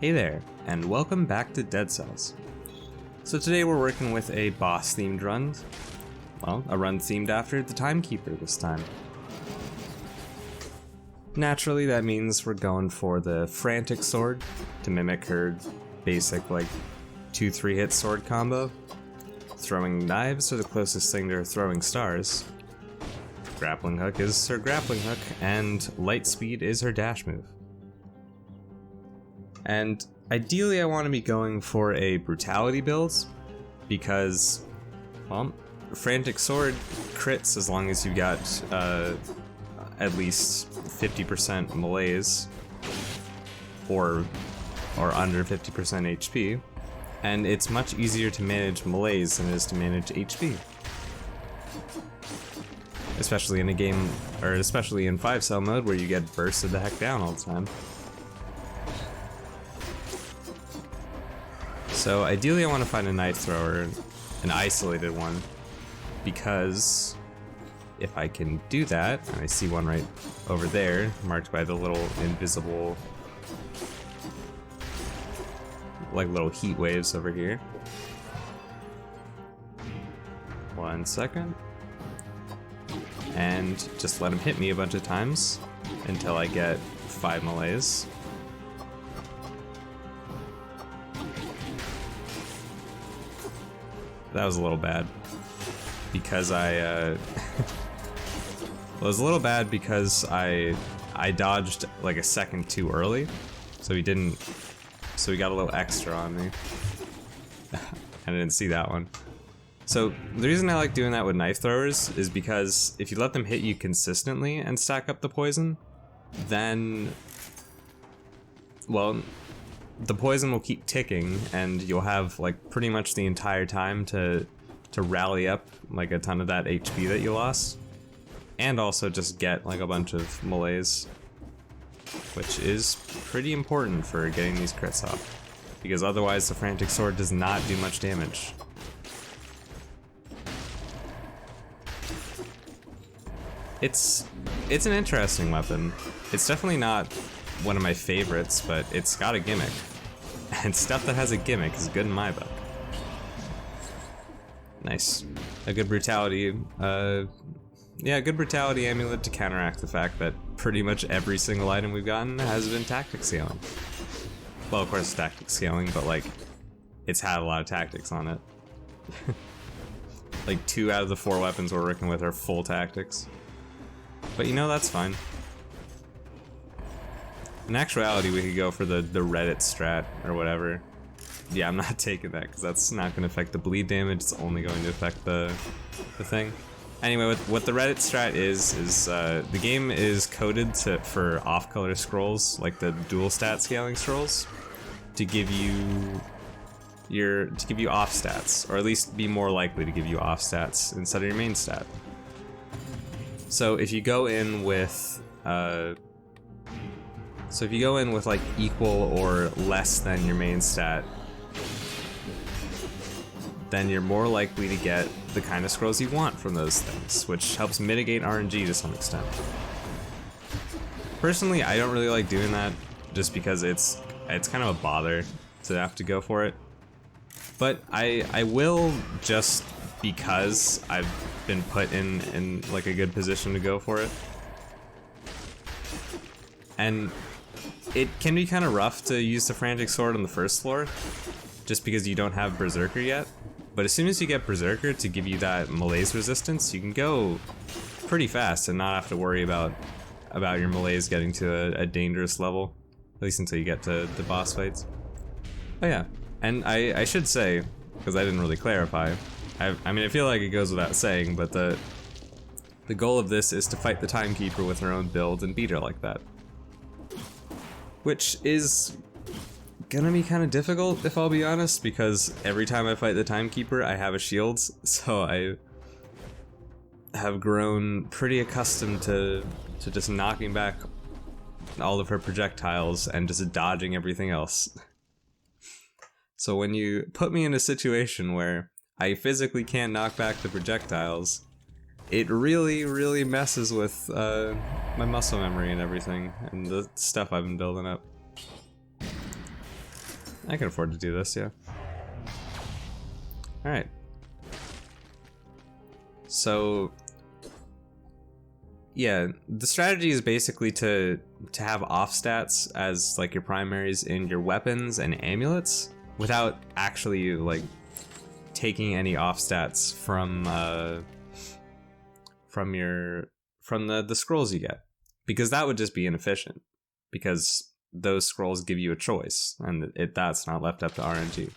Hey there, and welcome back to Dead Cells. So today we're working with a boss-themed run. Well, a run themed after the Timekeeper this time. Naturally, that means we're going for the Frantic Sword to mimic her basic, like, 2-3 hit sword combo. Throwing knives are the closest thing to her throwing stars. Grappling Hook is her grappling hook, and Lightspeed is her dash move. And ideally I want to be going for a brutality build, because, well, Frantic Sword crits as long as you've got at least 50% melees, or under 50% HP, and it's much easier to manage melees than it is to manage HP. Especially in a game, or especially in 5-cell mode where you get bursted the heck down all the time. So ideally I want to find a knife thrower, an isolated one, because if I can do that, and I see one right over there, marked by the little invisible, like little heat waves over here. 1 second. And just let him hit me a bunch of times until I get 5 melees. That was a little bad because it was a little bad because I dodged like a second too early, so he got a little extra on me. I didn't see that one. So the reason I like doing that with knife throwers is because if you let them hit you consistently and stack up the poison, then, well, the poison will keep ticking and you'll have like pretty much the entire time to rally up like a ton of that HP that you lost, and also just get like a bunch of melees, which is pretty important for getting these crits off, because otherwise the Frantic Sword does not do much damage. It's an interesting weapon. It's definitely not one of my favorites, but it's got a gimmick. And stuff that has a gimmick is good in my book. Nice. A good brutality, yeah, a good brutality amulet to counteract the fact that pretty much every single item we've gotten has been tactic scaling. Well, of course tactic scaling, but like, it's had a lot of tactics on it. Like 2 out of the 4 weapons we're working with are full tactics. But you know, that's fine. In actuality, we could go for the Reddit strat or whatever. Yeah, I'm not taking that because that's not going to affect the bleed damage. It's only going to affect the thing. Anyway, what the Reddit strat is the game is coded for off-color scrolls, like the dual stat scaling scrolls, to give you off stats, or at least be more likely to give you off stats instead of your main stat. So if you go in with like equal or less than your main stat, then you're more likely to get the kind of scrolls you want from those things, which helps mitigate RNG to some extent. Personally, I don't really like doing that, just because it's kind of a bother to have to go for it. But I will, just because I've been put in like a good position to go for it. And it can be kind of rough to use the Frantic Sword on the first floor, just because you don't have Berserker yet. But as soon as you get Berserker to give you that melees resistance, you can go pretty fast and not have to worry about your melees getting to a dangerous level, at least until you get to the boss fights. Oh yeah, and I should say, because I didn't really clarify, I mean, I feel like it goes without saying, but the goal of this is to fight the Timekeeper with her own build and beat her like that. Which is gonna be kind of difficult, if I'll be honest, because every time I fight the Timekeeper, I have a shield, so I have grown pretty accustomed to just knocking back all of her projectiles and just dodging everything else. So when you put me in a situation where I physically can't knock back the projectiles, it really, really messes with my muscle memory and everything, and the stuff I've been building up. I can afford to do this, yeah. Alright. So yeah, the strategy is basically to have off stats as like your primaries in your weapons and amulets without actually like taking any off stats from the scrolls you get, because that would just be inefficient, because those scrolls give you a choice and that's not left up to RNG.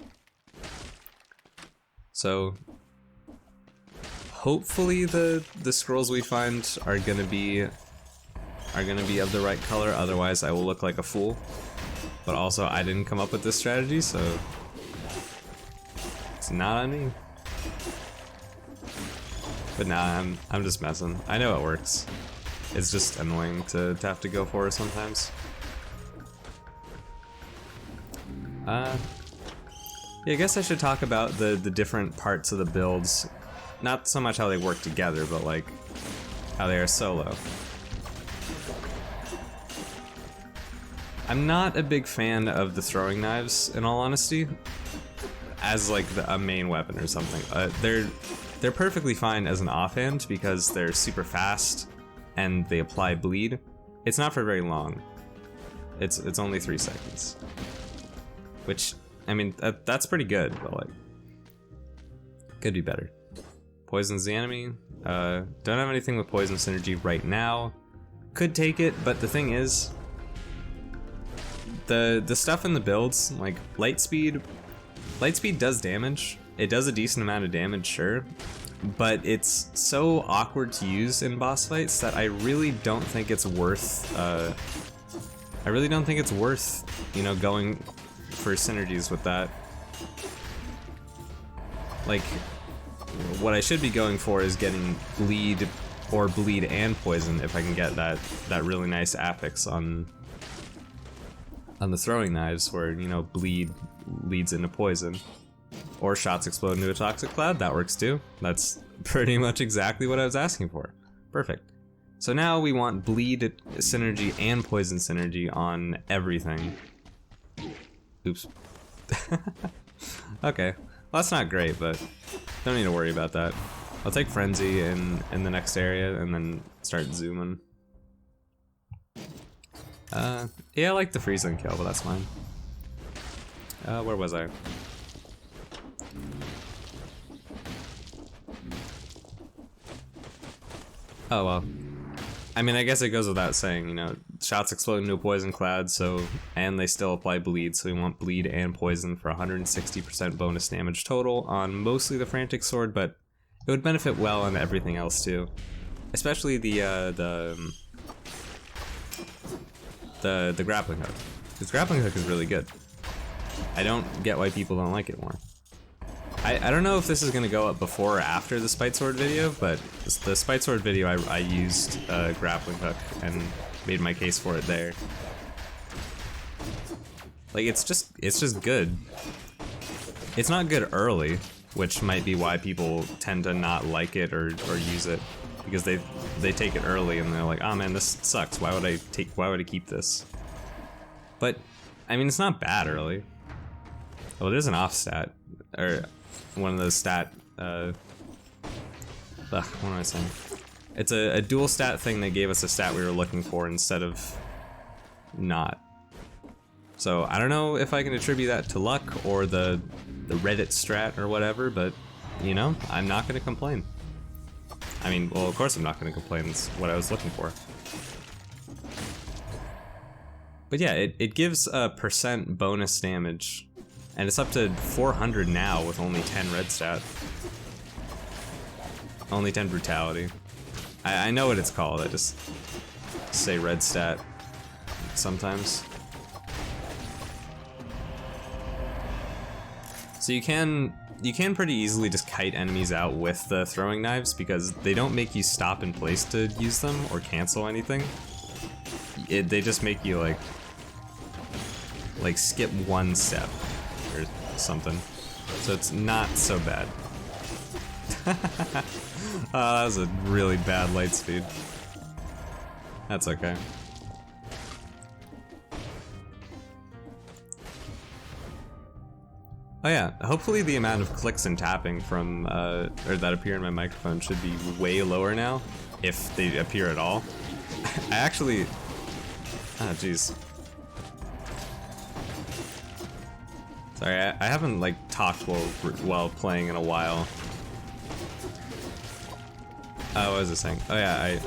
So hopefully the scrolls we find are gonna be of the right color, otherwise I will look like a fool. But also I didn't come up with this strategy, so it's not on me. But nah, I'm just messing. I know it works. It's just annoying to have to go for it sometimes. Yeah, I guess I should talk about the different parts of the builds. Not so much how they work together, but like how they are solo. I'm not a big fan of the throwing knives, in all honesty, as like a main weapon or something. They're perfectly fine as an offhand because they're super fast and they apply bleed. It's not for very long. It's only 3 seconds, which I mean that's pretty good, but like could be better. Poisons the enemy. Don't have anything with poison synergy right now. Could take it, but the thing is, the stuff in the builds, like Lightspeed does damage. It does a decent amount of damage, sure, but it's so awkward to use in boss fights that I really don't think it's worth. You know, going for synergies with that. Like, what I should be going for is getting bleed or bleed and poison if I can get that really nice affix on the throwing knives, where, you know, bleed leads into poison, or shots explode into a toxic cloud. That works too. That's pretty much exactly what I was asking for. Perfect. So now we want bleed synergy and poison synergy on everything. Oops. Okay, well, that's not great, but don't need to worry about that. I'll take Frenzy in the next area and then start zooming. Yeah, I like the freezing kill, but that's fine. Where was I? Oh well. I mean, I guess it goes without saying, you know, shots explode into a poison cloud, and they still apply bleed, so we want bleed and poison for 160% bonus damage total on mostly the Frantic Sword, but it would benefit well on everything else too. Especially the Grappling Hook. Because Grappling Hook is really good. I don't get why people don't like it more. I don't know if this is going to go up before or after the Spite Sword video, but the Spite Sword video I used Grappling Hook and made my case for it there. Like, it's just good. It's not good early, which might be why people tend to not like it or use it, because they take it early and they're like, oh man, this sucks. Why would I keep this? But I mean, it's not bad early. Well, it is an off stat, or one of those stat. What am I saying? It's a dual stat thing that gave us a stat we were looking for instead of not. So I don't know if I can attribute that to luck or the Reddit strat or whatever, but you know, I'm not gonna complain. I mean, well, of course I'm not gonna complain. It's what I was looking for. But yeah, it gives a % bonus damage, and it's up to 400 now with only 10 red stat. Only 10 brutality. I know what it's called, I just say red stat sometimes. So you can pretty easily just kite enemies out with the throwing knives, because they don't make you stop in place to use them or cancel anything. They just make you like skip one step or something. So it's not so bad. That was a really bad Lightspeed. That's okay. Oh yeah, hopefully the amount of clicks and tapping from, or that appear in my microphone should be way lower now, if they appear at all. I actually... Oh jeez. Sorry, I haven't like talked while playing in a while. Oh, what was I saying? Oh yeah,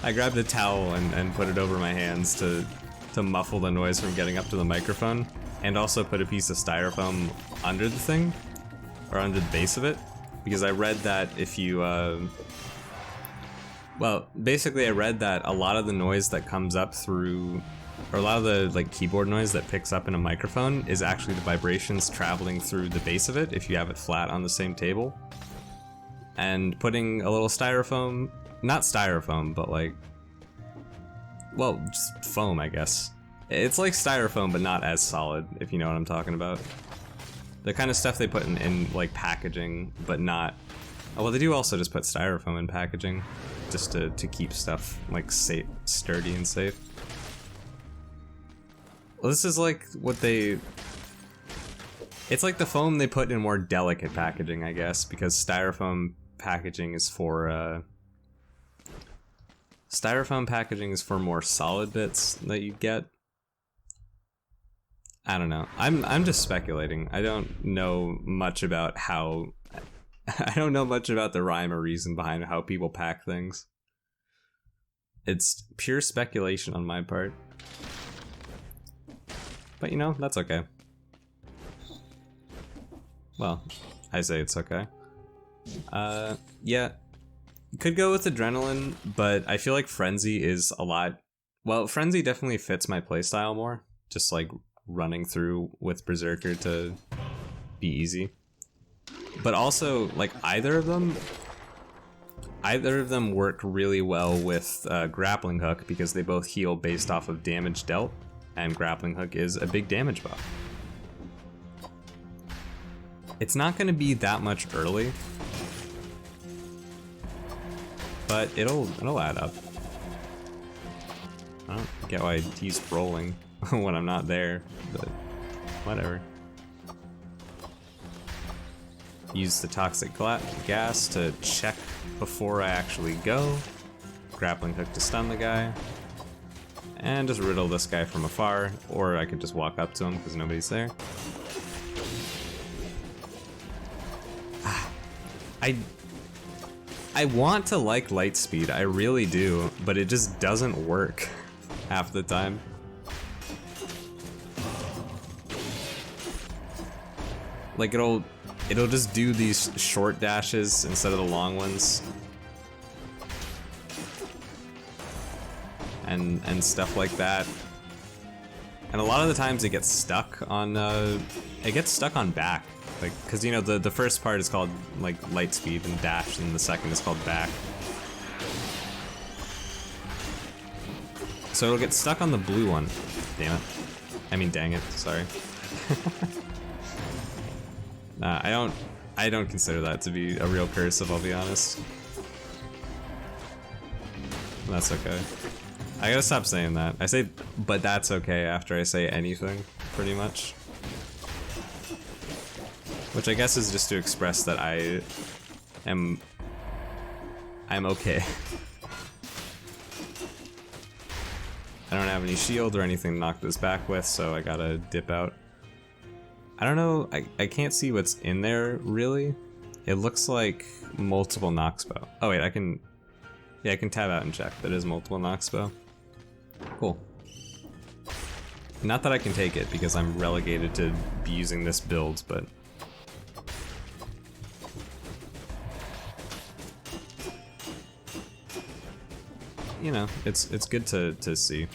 I grabbed a towel and put it over my hands to muffle the noise from getting up to the microphone, and also put a piece of styrofoam under the thing, or under the base of it, because I read that if you, well, basically I read that a lot of the noise that comes up through, or a lot of the like keyboard noise that picks up in a microphone is actually the vibrations traveling through the base of it if you have it flat on the same table. And putting a little styrofoam, not styrofoam, but like, well, just foam, I guess. It's like styrofoam, but not as solid, if you know what I'm talking about. The kind of stuff they put in like packaging, but not... Oh, well, they do also just put styrofoam in packaging, just to keep stuff like safe, sturdy and safe. Well, this is like what they... It's like the foam they put in more delicate packaging, I guess, because styrofoam packaging is for, styrofoam packaging is for more solid bits that you get. I don't know. I'm just speculating. I don't know much about how... I don't know much about the rhyme or reason behind how people pack things. It's pure speculation on my part. But you know, that's okay. Well, I say it's okay. Yeah. Could go with Adrenaline, but I feel like Frenzy is a lot... Well, Frenzy definitely fits my playstyle more. Just like running through with Berserker to be easy. But also, like, either of them work really well with Grappling Hook because they both heal based off of damage dealt, and Grappling Hook is a big damage buff. It's not going to be that much early, but it'll add up. I don't get why he's rolling when I'm not there, but whatever. Use the toxic gas to check before I actually go. Grappling Hook to stun the guy. And just riddle this guy from afar, or I could just walk up to him because nobody's there. I want to like Lightspeed, I really do, but it just doesn't work half the time. Like it'll just do these short dashes instead of the long ones. And stuff like that. And a lot of the times it gets stuck on back. Like, cause you know the first part is called like Lightspeed and dash, and the second is called back. So it'll get stuck on the blue one. Damn it. I mean, dang it, sorry. Nah, I don't consider that to be a real cursive, I'll be honest. That's okay. I gotta stop saying that. I say, but that's okay after I say anything, pretty much. Which I guess is just to express that I'm okay. I don't have any shield or anything to knock this back with, so I gotta dip out. I don't know, I can't see what's in there, really. It looks like multiple Noxbow. Oh wait, I can tab out and check. That is multiple Noxbow. Cool. Not that I can take it, because I'm relegated to be using this build, but... You know, it's good to see.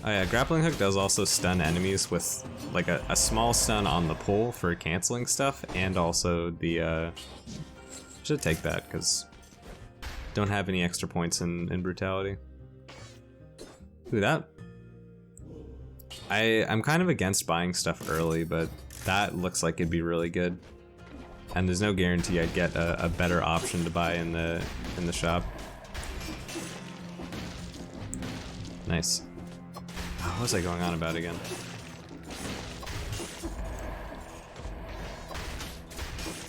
Oh yeah, Grappling Hook does also stun enemies with like a small stun on the pole for canceling stuff, and also the should take that because don't have any extra points in brutality. Ooh, that I'm kind of against buying stuff early, but that looks like it'd be really good. And there's no guarantee I'd get a better option to buy in the shop. Nice. What was I going on about again?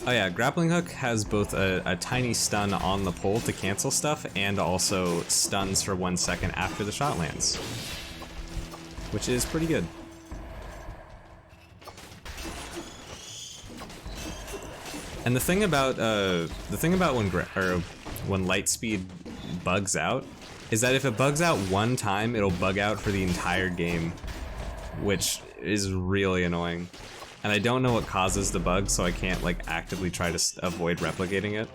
Oh yeah, Grappling Hook has both a tiny stun on the pole to cancel stuff and also stuns for 1 second after the shot lands, which is pretty good. And the thing about when Lightspeed bugs out is that if it bugs out one time, it'll bug out for the entire game, which is really annoying. And I don't know what causes the bug, so I can't like actively try to avoid replicating it.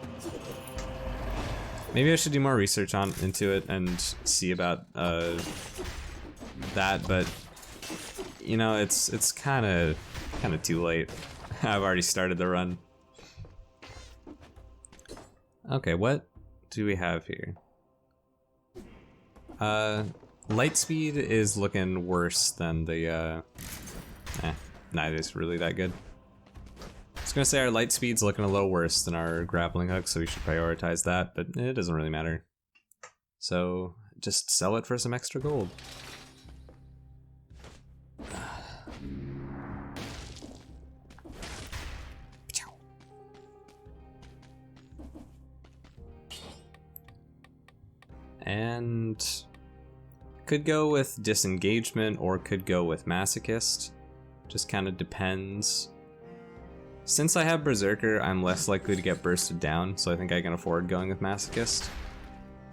Maybe I should do more research into it and see about that, but you know, it's kind of too late. I've already started the run. Okay, what do we have here? Lightspeed is looking worse than the neither is really that good. I was gonna say our Lightspeed's looking a little worse than our Grappling Hook, so we should prioritize that, but it doesn't really matter. So just sell it for some extra gold. And could go with Disengagement or could go with Masochist. Just kind of depends. Since I have Berserker, I'm less likely to get bursted down, so I think I can afford going with Masochist.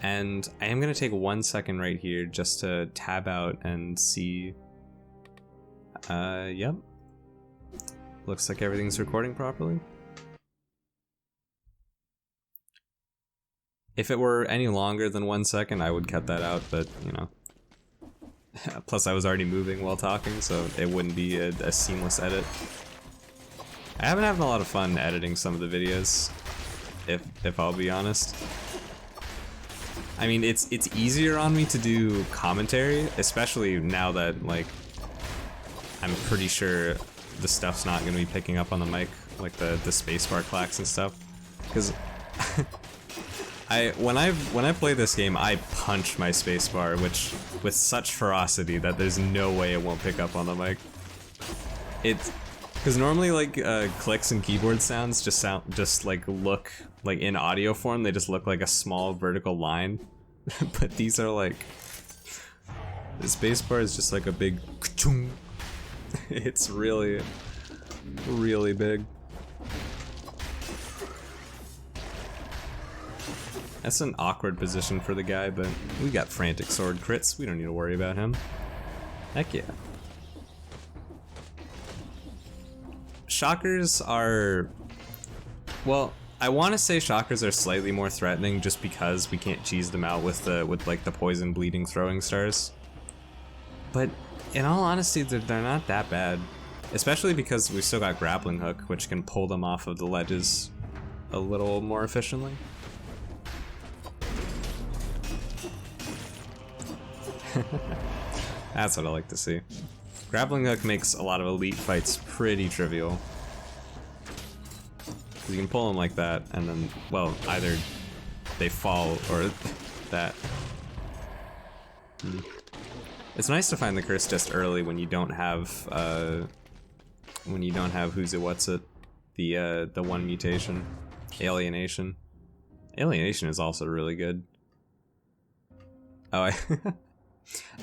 And I am going to take 1 second right here just to tab out and see. Yep. Looks like everything's recording properly. If it were any longer than 1 second, I would cut that out, but you know. Plus I was already moving while talking, so it wouldn't be a seamless edit. I haven't had a lot of fun editing some of the videos, if I'll be honest. I mean, it's easier on me to do commentary, especially now that like I'm pretty sure the stuff's not going to be picking up on the mic, like the spacebar clacks and stuff, because when I play this game, I punch my spacebar, which with such ferocity that there's no way it won't pick up on the mic. It's because normally like clicks and keyboard sounds just look like in audio form, they just look like a small vertical line, but these are like the spacebar is just like a big. It's really big. That's an awkward position for the guy, but we got Frantic Sword crits. We don't need to worry about him. Heck yeah. Shockers are... Well, I want to say shockers are slightly more threatening just because we can't cheese them out with like the poison bleeding throwing stars. But in all honesty, they're not that bad. Especially because we still got Grappling Hook, which can pull them off of the ledges a little more efficiently. That's what I like to see. Grappling Hook makes a lot of elite fights pretty trivial. You can pull them like that, and then, well, either they fall or that. It's nice to find the curse just early when you don't have who's it, what's it, the one mutation, alienation. Alienation is also really good. Oh,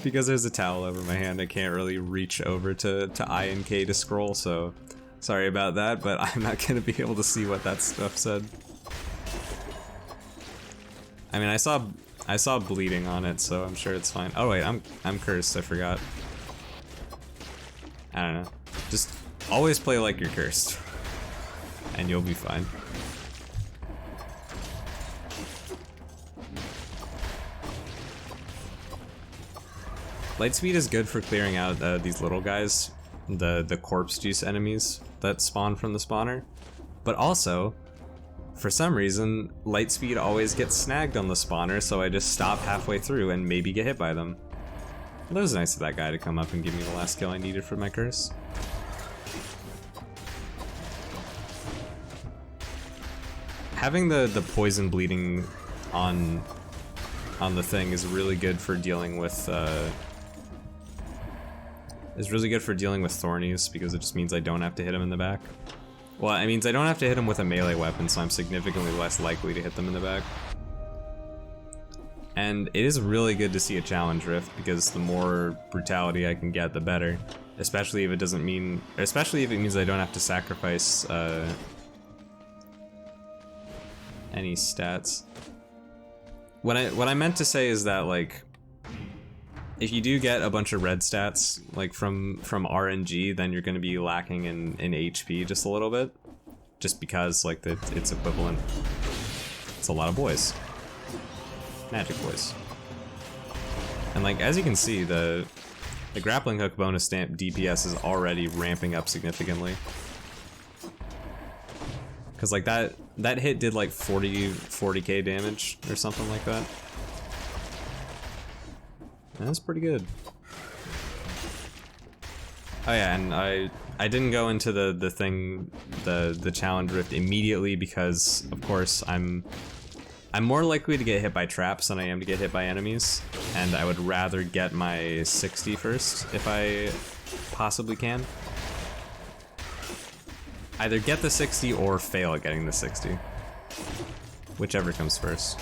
because there's a towel over my hand, I can't really reach over to I and K to scroll, so sorry about that, but I'm not gonna be able to see what that stuff said. I mean, I saw bleeding on it, so I'm sure it's fine. Oh wait, I'm cursed, I forgot. I don't know. Just always play like you're cursed, and you'll be fine. Lightspeed is good for clearing out these little guys, the corpse juice enemies that spawn from the spawner. But also, for some reason, Lightspeed always gets snagged on the spawner, so I just stop halfway through and maybe get hit by them. It was nice of that guy to come up and give me the last kill I needed for my curse. Having the poison bleeding on the thing is really good for dealing with thornies, because it just means I don't have to hit him in the back. Well, it means I don't have to hit them with a melee weapon, so I'm significantly less likely to hit them in the back. And it is really good to see a challenge rift, because the more brutality I can get, the better. Especially if it doesn't mean, especially if it means I don't have to sacrifice any stats. What I meant to say is that, like, if you do get a bunch of red stats, like from RNG, then you're going to be lacking in HP just a little bit, just because like it's equivalent. It's a lot of boys, magic boys, and like as you can see, the grappling hook bonus stamp DPS is already ramping up significantly. Cause like that hit did like 40k damage or something like that. That's pretty good. Oh yeah, and I didn't go into the challenge rift immediately because of course I'm more likely to get hit by traps than I am to get hit by enemies, and I would rather get my 60 first if I possibly can. Either get the 60 or fail at getting the 60. Whichever comes first.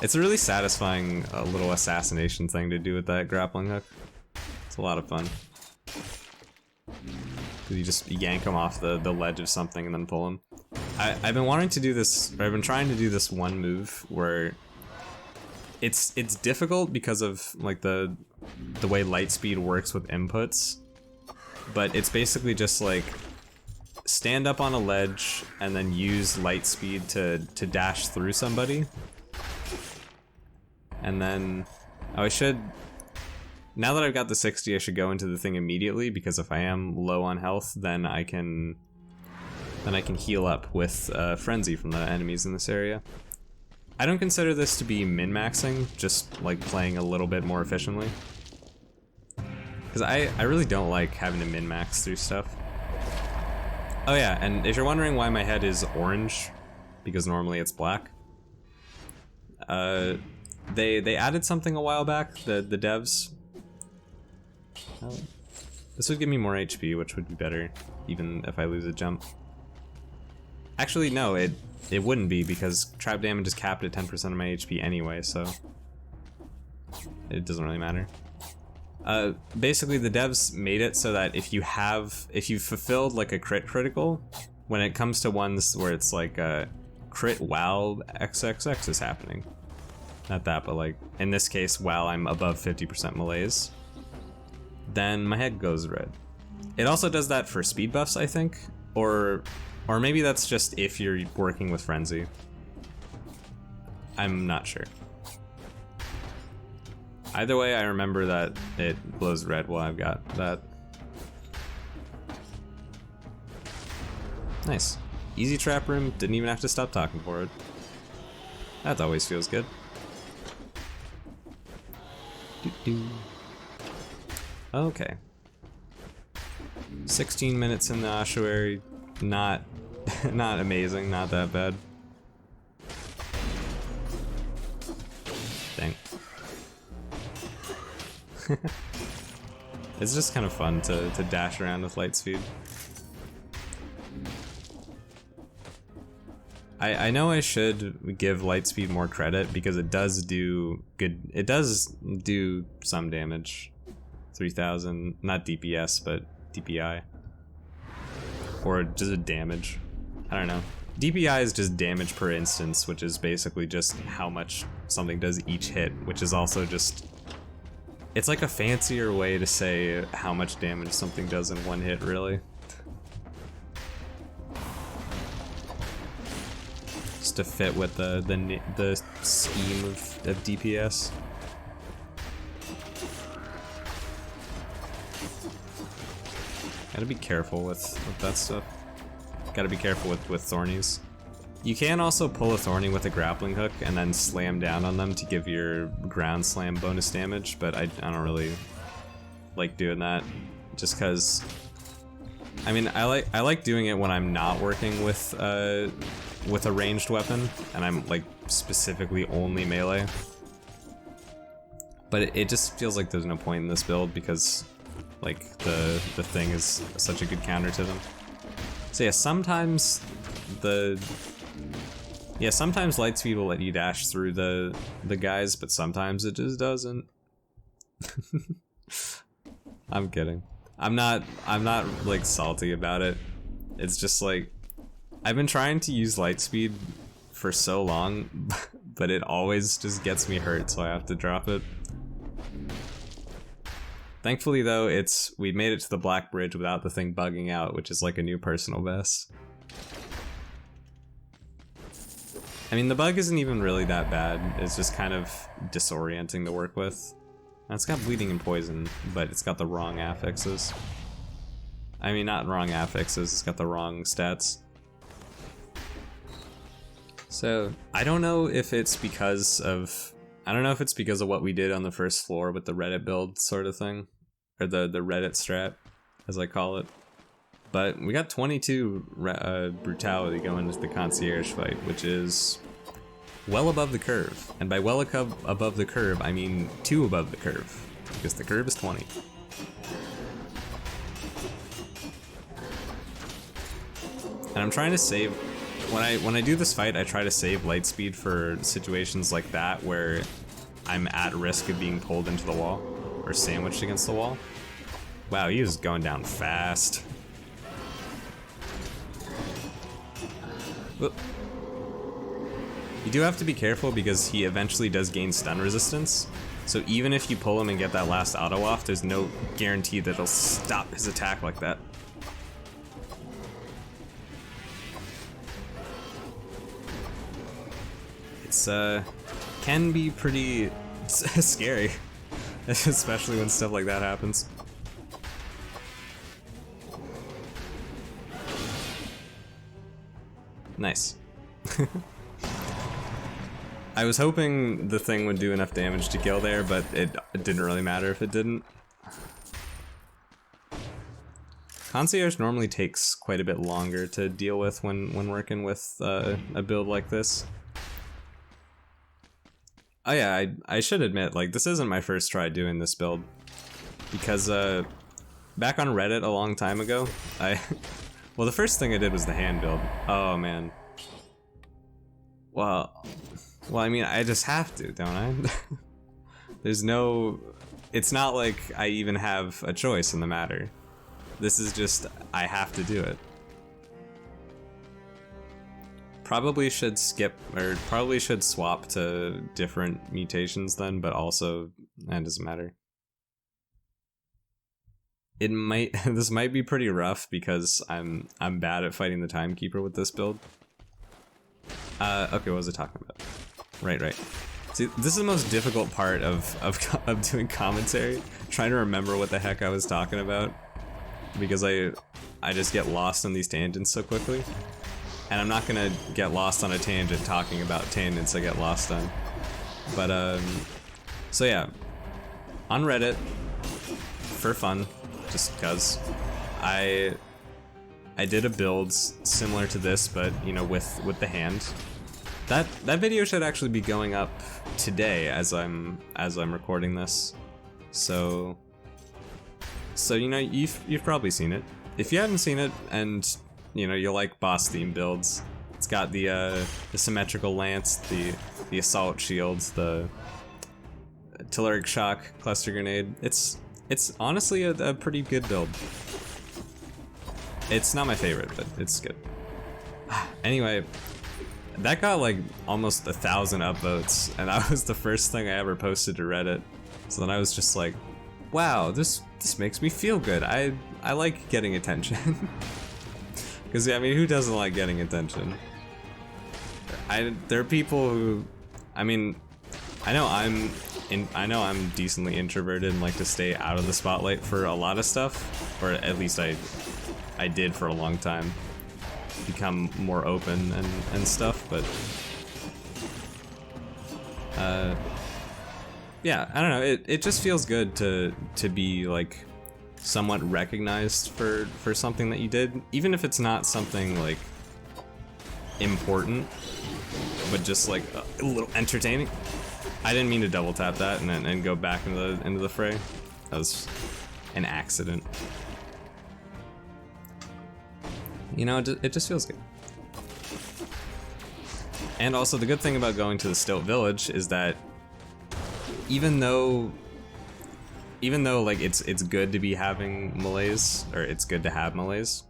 It's a really satisfying little assassination thing to do with that grappling hook. It's a lot of fun. You just yank them off the ledge of something and then pull them. I've been wanting to do this, or I've been trying to do this one move where it's difficult because of like the way Lightspeed works with inputs, but it's basically just like stand up on a ledge and then use Lightspeed to dash through somebody. And then, oh, I should, now that I've got the 60, I should go into the thing immediately, because if I am low on health, then I can heal up with Frenzy from the enemies in this area. I don't consider this to be min-maxing, just like playing a little bit more efficiently. Because I really don't like having to min-max through stuff. Oh yeah, and if you're wondering why my head is orange, because normally it's black, they added something a while back, the devs. This would give me more HP, which would be better, even if I lose a jump. Actually, no, it wouldn't be, because trap damage is capped at 10% of my HP anyway, so it doesn't really matter. Basically, the devs made it so that if you've fulfilled like a critical, when it comes to ones where it's like a crit while XXX is happening. Not that, but like, in this case, while I'm above 50% malaise, then my head goes red. It also does that for speed buffs, I think, or maybe that's just if you're working with Frenzy. I'm not sure. Either way, I remember that it glows red while I've got that. Nice. Easy trap room, didn't even have to stop talking for it. That always feels good. Okay. 16 minutes in the ossuary, not amazing, not that bad. Dang. It's just kind of fun to dash around with Lightspeed. I know I should give Lightspeed more credit because it does do good. It does do some damage. 3,000, not DPS, but DPI. Or just a damage. I don't know. DPI is just damage per instance, which is basically just how much something does each hit, which is also just... It's like a fancier way to say how much damage something does in one hit, really. To fit with the scheme of DPS. Gotta be careful with that stuff. Gotta be careful with thornies. You can also pull a thorny with a grappling hook and then slam down on them to give your ground slam bonus damage, but I don't really like doing that, just because. I mean, I like doing it when I'm not working with a ranged weapon, and I'm like specifically only melee. But it just feels like there's no point in this build because Like the thing is such a good counter to them. So yeah, sometimes sometimes Lightspeed will let you dash through the guys, but sometimes it just doesn't. I'm kidding. I'm not like salty about it. It's just like I've been trying to use Lightspeed for so long, but it always just gets me hurt, so I have to drop it. Thankfully though, we made it to the Black Bridge without the thing bugging out, which is like a new personal best. I mean, the bug isn't even really that bad. It's just kind of disorienting to work with. And it's got bleeding and poison, but it's got the wrong affixes. I mean, not wrong affixes, it's got the wrong stats. So, I don't know if it's because of what we did on the first floor with the Reddit build sort of thing. Or the Reddit strat, as I call it. But we got 22 brutality going into the concierge fight, which is well above the curve. And by well above the curve, I mean 2 above the curve, because the curve is 20. And I'm trying to save, when I do this fight, I try to save Lightspeed for situations like that where I'm at risk of being pulled into the wall or sandwiched against the wall. Wow, he was going down fast. Whoop. You do have to be careful because he eventually does gain stun resistance. So even if you pull him and get that last auto off, there's no guarantee that it'll stop his attack like that. It's can be pretty scary, especially when stuff like that happens. Nice. I was hoping the thing would do enough damage to kill there, but it didn't really matter if it didn't. Concierge normally takes quite a bit longer to deal with when working with a build like this. Oh yeah, I should admit, like, this isn't my first try doing this build. Because back on Reddit a long time ago, well, the first thing I did was the hand build. Oh man. Well, I mean, I just have to, don't I? There's no... It's not like I even have a choice in the matter. This is just, I have to do it. Probably should skip, or probably should swap to different mutations then, but also, that doesn't matter. It might, this might be pretty rough because I'm bad at fighting the timekeeper with this build. Okay, what was I talking about? Right. See, this is the most difficult part of doing commentary, trying to remember what the heck I was talking about, because I just get lost on these tangents so quickly. And I'm not gonna get lost on a tangent talking about tangents I get lost on. But, so yeah, on Reddit, for fun, just cause, I did a build similar to this, but, you know, with the hand. That video should actually be going up today as I'm recording this. So you know, you've probably seen it. If you haven't seen it, and you know, you like boss theme builds, it's got the symmetrical lance, the assault shields, the telluric shock cluster grenade. It's honestly a pretty good build. It's not my favorite, but it's good. Anyway, that got like almost 1,000 upvotes, and that was the first thing I ever posted to Reddit. So then I was just like, wow, this makes me feel good. I like getting attention. Because I mean, who doesn't like getting attention? There are people who, I mean, I know I'm decently introverted and like to stay out of the spotlight for a lot of stuff, or at least I did for a long time. Become more open and stuff, but yeah, I don't know, it just feels good to be like somewhat recognized for something that you did, even if it's not something like important, but just like a little entertaining. I didn't mean to double tap that and go back into the fray. That was an accident. You know, it just feels good. And also the good thing about going to the Stilt Village is that even though like it's good to be having melees, or it's good to have melees,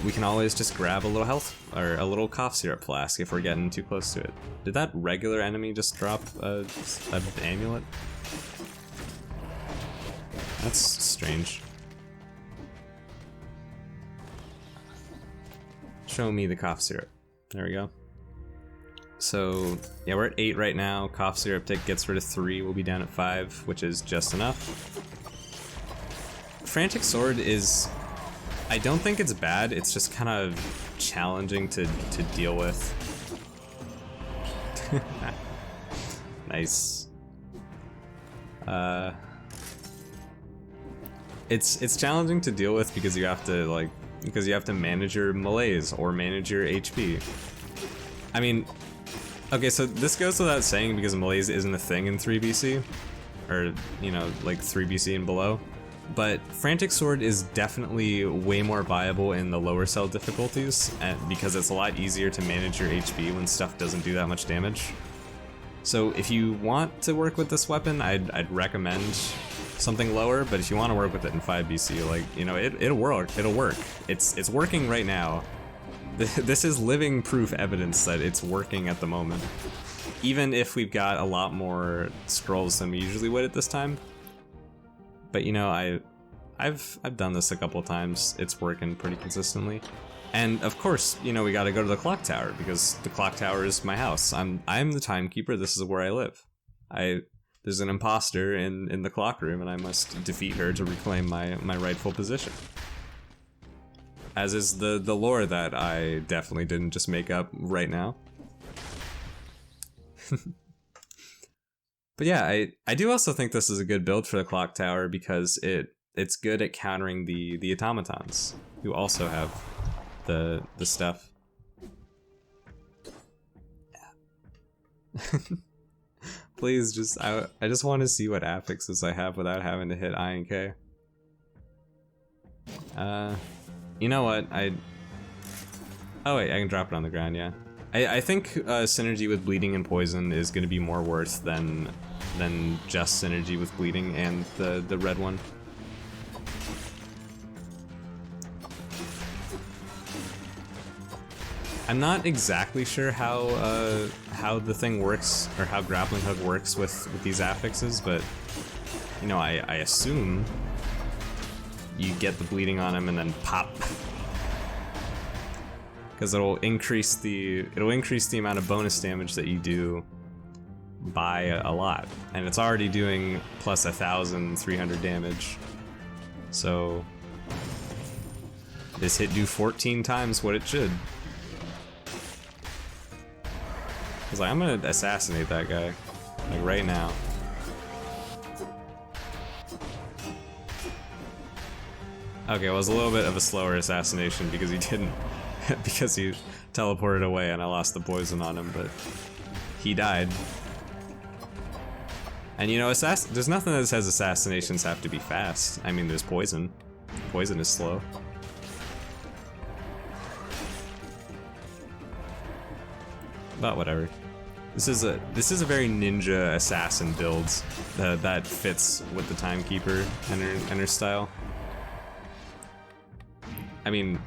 we can always just grab a little health or a little cough syrup flask if we're getting too close to it. Did that regular enemy just drop an amulet? That's strange. Show me the cough syrup. There we go. So yeah, we're at 8 right now. Cough syrup gets rid of 3. We'll be down at 5, which is just enough. Frantic Sword is, I don't think it's bad. It's just kind of challenging to deal with. Nice. It's challenging to deal with because you have to manage your melees or manage your HP. I mean, okay, so this goes without saying because melees isn't a thing in 3BC, or, you know, like 3BC and below, but Frantic Sword is definitely way more viable in the lower cell difficulties, because it's a lot easier to manage your HP when stuff doesn't do that much damage. So if you want to work with this weapon, I'd recommend something lower, but if you want to work with it in 5BC, like, you know, it'll work. It's working right now. This is living proof evidence that it's working at the moment. Even if we've got a lot more scrolls than we usually would at this time. But you know, I've done this a couple times. It's working pretty consistently. And of course, you know, we gotta go to the clock tower because the clock tower is my house. I'm the timekeeper, this is where I live. There's an imposter in the clock room and I must defeat her to reclaim my rightful position. As is the lore that I definitely didn't just make up right now. But yeah, I do also think this is a good build for the clock tower because it's good at countering the automatons, who also have the stuff. Please just, I just want to see what affixes I have without having to hit I and K. You know what, oh wait, I can drop it on the ground, yeah. I think synergy with bleeding and poison is going to be more worth than just synergy with bleeding and the red one. I'm not exactly sure how the thing works, or how Grappling Hook works with these affixes, but you know, I assume you get the bleeding on him and then pop, because it'll increase the amount of bonus damage that you do by a lot, and it's already doing plus 1,300 damage. So this hit do 14 times what it should. I was like, I'm gonna assassinate that guy, like right now. Okay, well, it was a little bit of a slower assassination because he didn't, because he teleported away and I lost the poison on him, but he died. And you know, there's nothing that says assassinations have to be fast. I mean, there's poison. Poison is slow. But whatever. This is a very ninja assassin build that fits with the timekeeper and her style. I mean,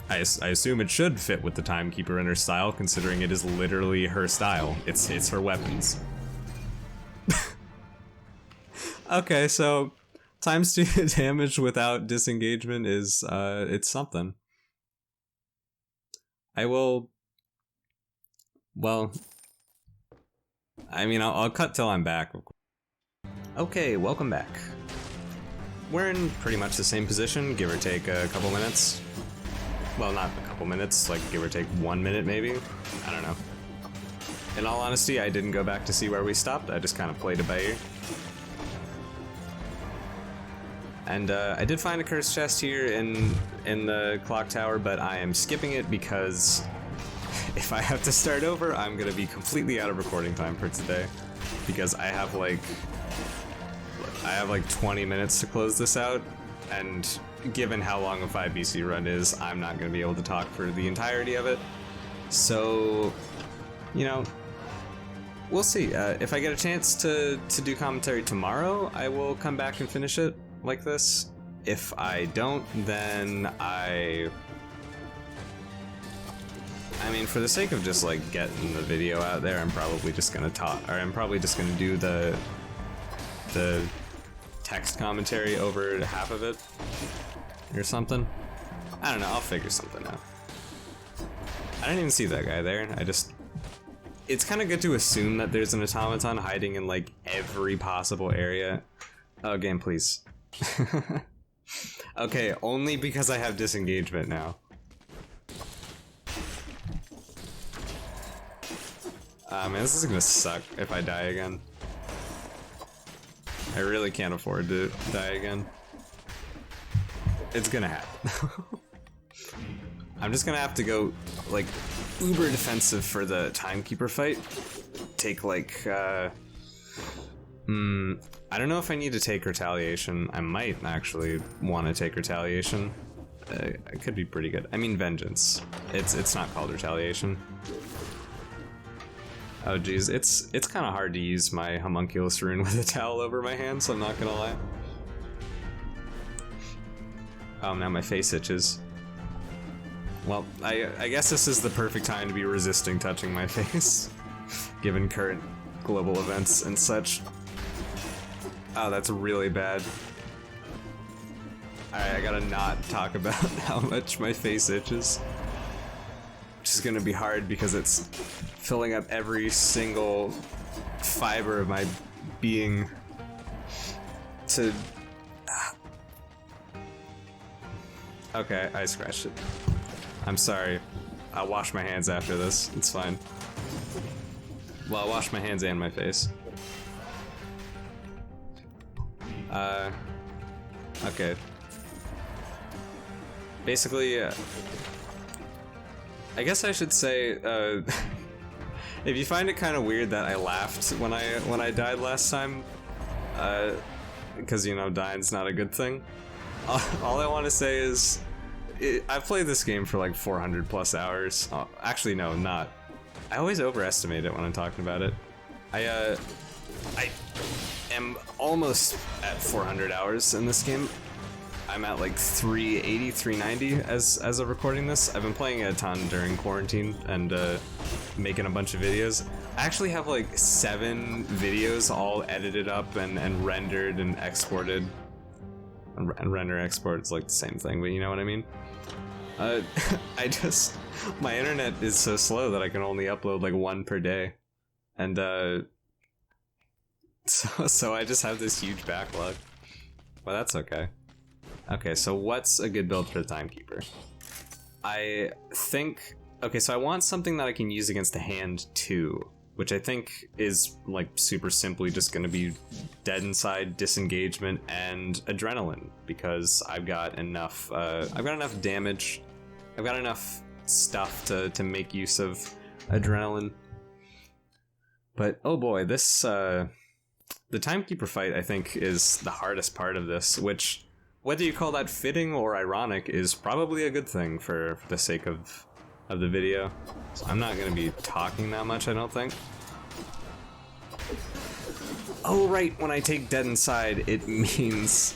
I assume it should fit with the timekeeper and her style, considering it is literally her style. It's her weapons. Okay, so times 2 damage without disengagement is it's something. I will. Well, I mean, I'll cut till I'm back. Okay, welcome back. We're in pretty much the same position, give or take a couple minutes. Well, not a couple minutes, like give or take 1 minute maybe? I don't know. In all honesty, I didn't go back to see where we stopped, I just kind of played it by ear. And I did find a cursed chest here in the clock tower, but I am skipping it because if I have to start over, I'm gonna be completely out of recording time for today. Because I have like, I have like 20 minutes to close this out, and given how long a 5BC run is, I'm not going to be able to talk for the entirety of it. So, you know, we'll see. If I get a chance to do commentary tomorrow, I will come back and finish it like this. If I don't, then I mean, for the sake of just like getting the video out there, I'm probably just gonna talk, or I'm probably just gonna do the text commentary over half of it or something. I don't know, I'll figure something out. I didn't even see that guy there. It's kind of good to assume that there's an automaton hiding in like every possible area. Oh, game, please. Okay, only because I have disengagement now. Man, this is gonna suck if I die again. I really can't afford to die again. It's gonna happen. I'm just gonna have to go, like, uber defensive for the timekeeper fight. Take, like, I don't know if I need to take retaliation. I might actually want to take retaliation. It could be pretty good. I mean, vengeance. It's not called retaliation. Oh geez, it's kind of hard to use my homunculus rune with a towel over my hand, so I'm not gonna lie. Oh, now my face itches. Well, I guess this is the perfect time to be resisting touching my face, given current global events and such. Oh, that's really bad. Alright, I gotta not talk about how much my face itches. Which is gonna be hard because it's filling up every single fiber of my being to... Okay, I scratched it. I'm sorry. I'll wash my hands after this. It's fine. Well, I'll wash my hands and my face. Okay. Basically, I guess I should say, if you find it kind of weird that I laughed when I died last time, because, you know, dying's not a good thing, all I want to say is, I've played this game for like 400 plus hours. Actually, no, not. I always overestimate it when I'm talking about it. I am almost at 400 hours in this game. I'm at like 380, 390 as of recording this. I've been playing a ton during quarantine and making a bunch of videos. I actually have like 7 videos all edited up and rendered and exported. And render export is like the same thing, but you know what I mean? My internet is so slow that I can only upload like 1 per day. And so I just have this huge backlog. Well, that's okay. Okay, so what's a good build for the timekeeper? I think... Okay, so I want something that I can use against the hand too, which I think is like super simply just gonna be dead inside, disengagement, and adrenaline, because I've got enough damage, I've got enough stuff to make use of adrenaline. But oh boy, this the timekeeper fight I think is the hardest part of this, which, whether you call that fitting or ironic, is probably a good thing for the sake of the video. So I'm not going to be talking that much, I don't think. Oh right, when I take dead inside, it means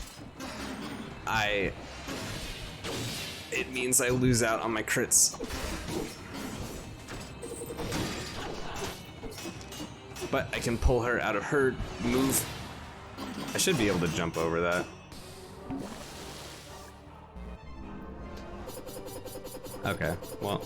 I lose out on my crits. But I can pull her out of her move. I should be able to jump over that. Okay, well.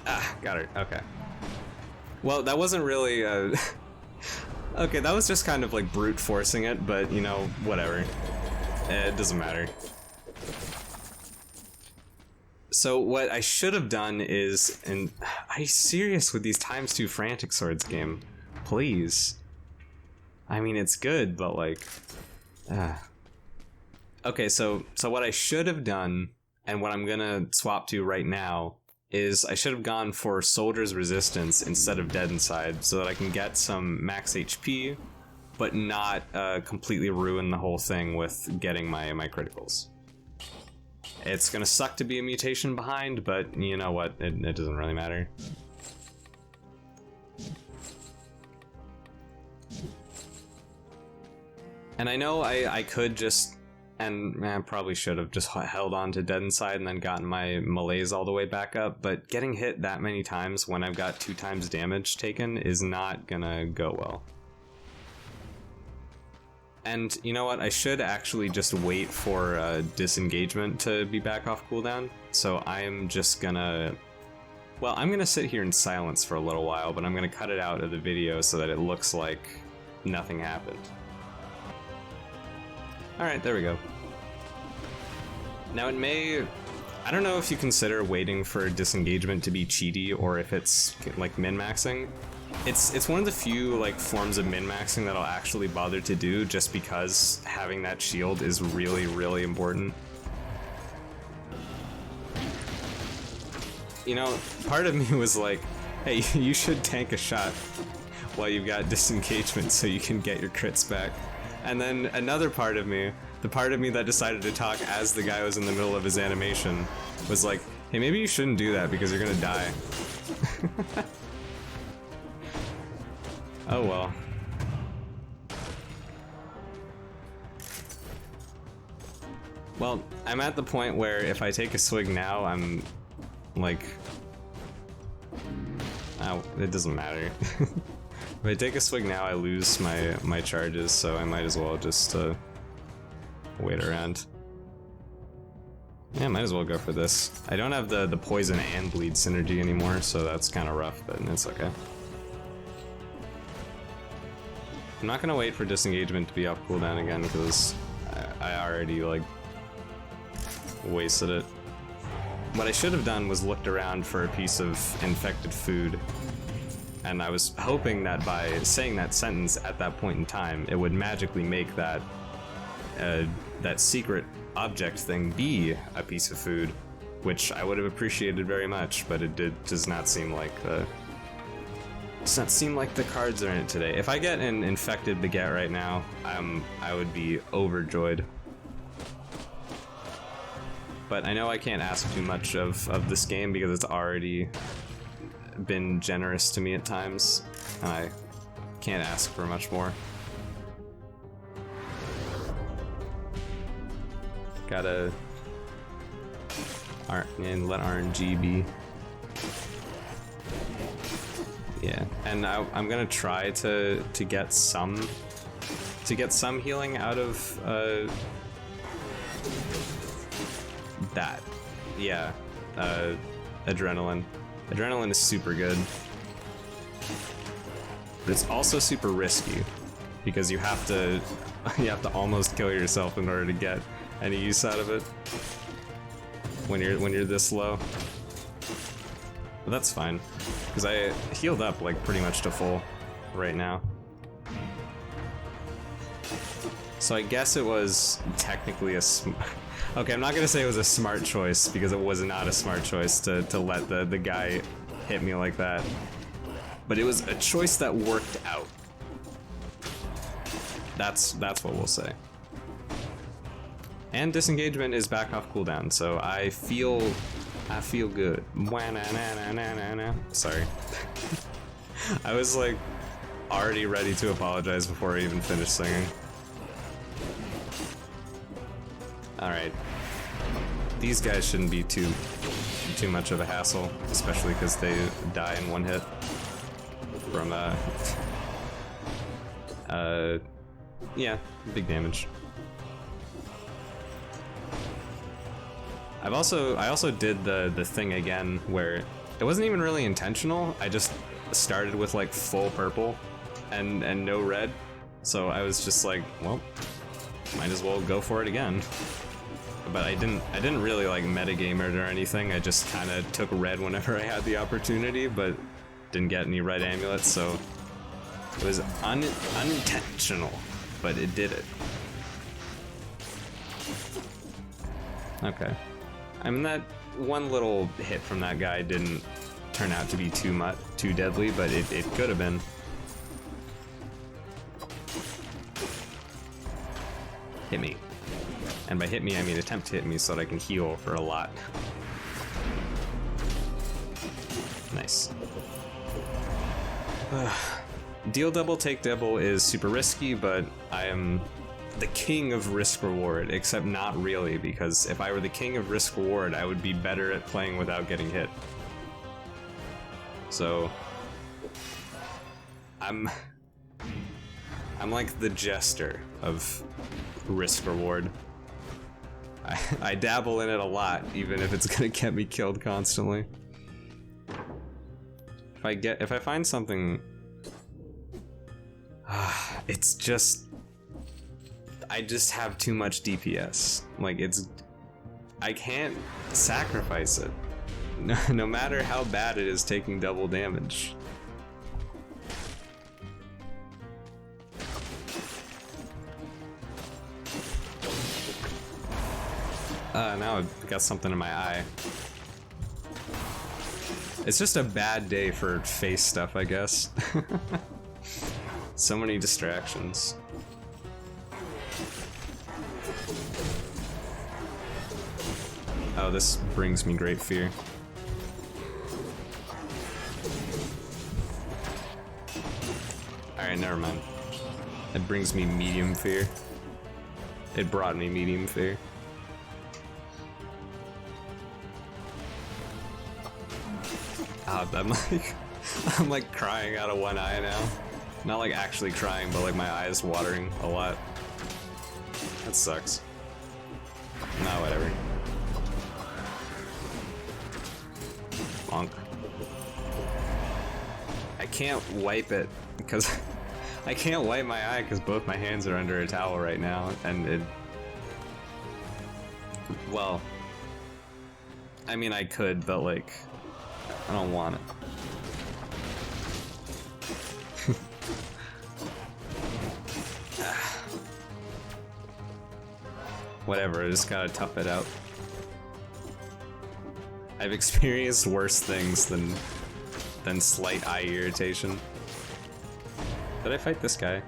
Ah, got her, okay. Well, that wasn't really, okay, that was just kind of like brute forcing it, but, you know, whatever. It doesn't matter. So what I should have done is, and are you serious with these ×2 Frantic Swords game? Please. I mean, it's good, but like, Okay, so what I should have done, and what I'm gonna swap to right now, is I should have gone for Soldier's Resistance instead of Dead Inside, so that I can get some max HP, but not completely ruin the whole thing with getting my criticals. It's gonna suck to be a mutation behind, but you know what, it doesn't really matter. And I know I could just, and man, probably should have just held on to Dead Inside and then gotten my malaise all the way back up, but getting hit that many times when I've got 2 times damage taken is not gonna go well. And you know what, I should actually just wait for disengagement to be back off cooldown, so I'm just gonna... Well, I'm gonna sit here in silence for a little while, but I'm gonna cut it out of the video so that it looks like nothing happened. Alright, there we go. Now it may... I don't know if you consider waiting for disengagement to be cheaty or if it's like min-maxing. It's one of the few like forms of min-maxing that I'll actually bother to do just because having that shield is really, really important. You know, part of me was like, hey, you should tank a shot while you've got disengagement so you can get your crits back. And then another part of me, the part of me that decided to talk as the guy was in the middle of his animation, was like, hey, maybe you shouldn't do that because you're gonna die. Oh well. Well, I'm at the point where if I take a swig now, I'm like... Oh, it doesn't matter. If I take a swig now, I lose my charges, so I might as well just wait around. Yeah, might as well go for this. I don't have the poison and bleed synergy anymore, so that's kind of rough, but it's okay. I'm not gonna wait for disengagement to be off cooldown again, because I already, like, wasted it. What I should have done was looked around for a piece of infected food. And I was hoping that by saying that sentence at that point in time, it would magically make that that secret object thing be a piece of food, which I would have appreciated very much, but it does not seem like the cards are in it today. If I get an infected baguette right now, I would be overjoyed. But I know I can't ask too much of this game because it's already been generous to me at times, and I can't ask for much more. Gotta and let RNG be. Yeah, and I'm gonna try to get some healing out of that. Yeah, adrenaline. Adrenaline is super good, but it's also super risky because you have to almost kill yourself in order to get any use out of it when you're this low. But that's fine because I healed up like pretty much to full right now. So I guess it was technically a okay, I'm not gonna say it was a smart choice because it was not a smart choice to let the guy hit me like that. But it was a choice that worked out. That's what we'll say. And disengagement is back off cooldown, so I feel good. Sorry. I was like already ready to apologize before I even finished singing. Alright. These guys shouldn't be too much of a hassle, especially because they die in one hit from yeah, big damage. I also did the thing again where it wasn't even really intentional. I just started with like full purple and no red. So I was just like, well, might as well go for it again. But I didn't really like metagame it or anything. I just kind of took red whenever I had the opportunity, but didn't get any red amulets, so it was unintentional, but it did it. Okay. I mean, that one little hit from that guy didn't turn out to be too deadly, but it could have been. Hit me. And by hit me, I mean attempt to hit me so that I can heal for a lot. Nice. Deal double, take double is super risky, but I am the king of risk reward, except not really, because if I were the king of risk reward, I would be better at playing without getting hit. So I'm like the jester of risk reward. I dabble in it a lot, even if it's gonna get me killed constantly. If I find something, it's just, I just have too much DPS. Like, I can't sacrifice it. No matter how bad it is taking double damage. Now I've got something in my eye. It's just a bad day for face stuff, I guess. So many distractions. Oh, this brings me great fear. Alright, never mind. It brings me medium fear. It brought me medium fear. I'm like crying out of one eye now. Not like actually crying, but like my eyes watering a lot. That sucks. No, whatever. Bonk. I can't wipe it because I can't wipe my eye because both my hands are under a towel right now, and it. Well, I mean, I could, but like, I don't want it. Whatever, I just gotta tough it out. I've experienced worse things than slight eye irritation. Did I fight this guy?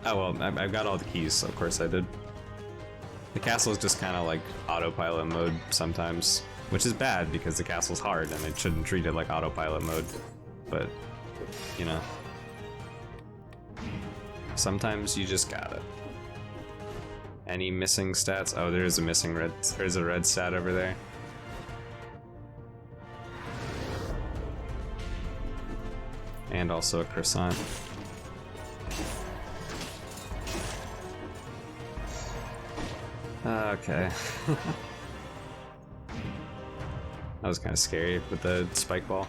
Oh well, I've got all the keys, so of course I did. The castle is just kind of like autopilot mode sometimes, which is bad because the castle's hard and it shouldn't treat it like autopilot mode. But, you know, sometimes you just gotta. Any missing stats? Oh, there's a missing red. There's a red stat over there. And also a croissant. Okay. That was kind of scary with the spike ball.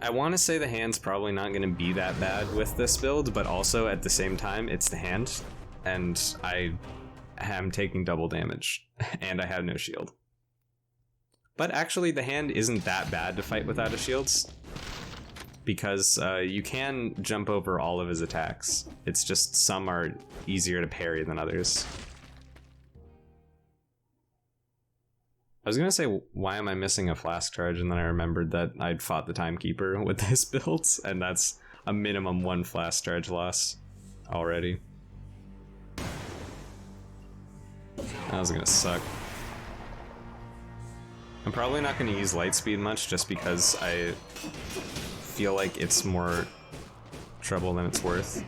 I want to say the hand's probably not going to be that bad with this build, but also at the same time, it's the hand, and I am taking double damage, and I have no shield. But actually, the hand isn't that bad to fight without a shield, because you can jump over all of his attacks. It's just some are easier to parry than others. I was gonna say, why am I missing a flask charge? And then I remembered that I'd fought the timekeeper with this build, and that's a minimum 1 flask charge loss already. That was gonna suck. I'm probably not gonna use Lightspeed much just because I feel like it's more trouble than it's worth.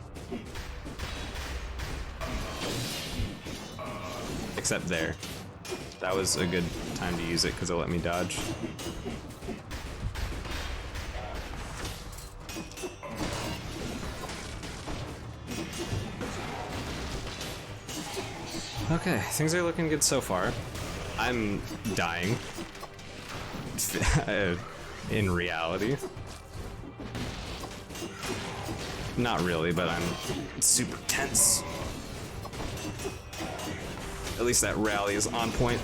Except there. That was a good time to use it because it let me dodge. Okay, things are looking good so far. I'm dying. In reality. Not really, but I'm super tense. At least that rally is on point.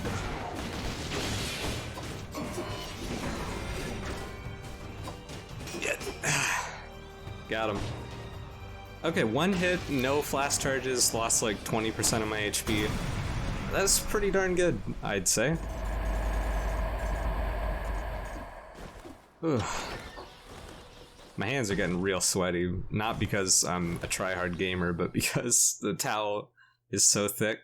Yeah. Got him. Okay, one hit, no flash charges, lost like 20% of my HP. That's pretty darn good, I'd say. Ugh. My hands are getting real sweaty, not because I'm a try-hard gamer, but because the towel is so thick.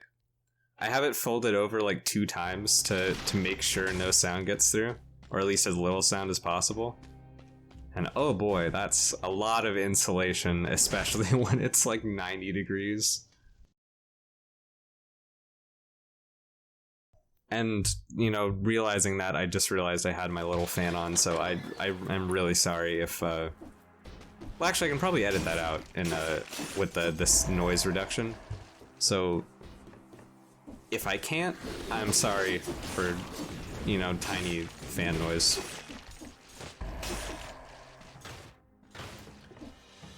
I have it folded over like 2 times to make sure no sound gets through, or at least as little sound as possible. And oh boy, that's a lot of insulation, especially when it's like 90 degrees. And, you know, realizing that, I just realized I had my little fan on, so I'm really sorry if, well, actually, I can probably edit that out in, with this noise reduction. So, if I can't, I'm sorry for, you know, tiny fan noise.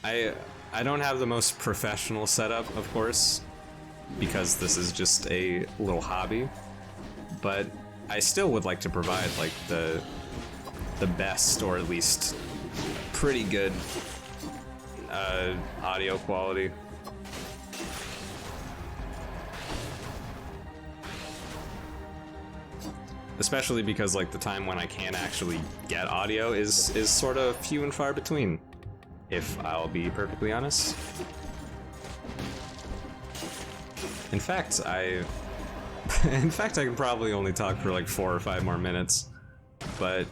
I don't have the most professional setup, of course, because this is just a little hobby. But I still would like to provide like the best, or at least pretty good audio quality. Especially because like the time when I can actually get audio is sort of few and far between, if I'll be perfectly honest. In fact, I can probably only talk for like 4 or 5 more minutes, but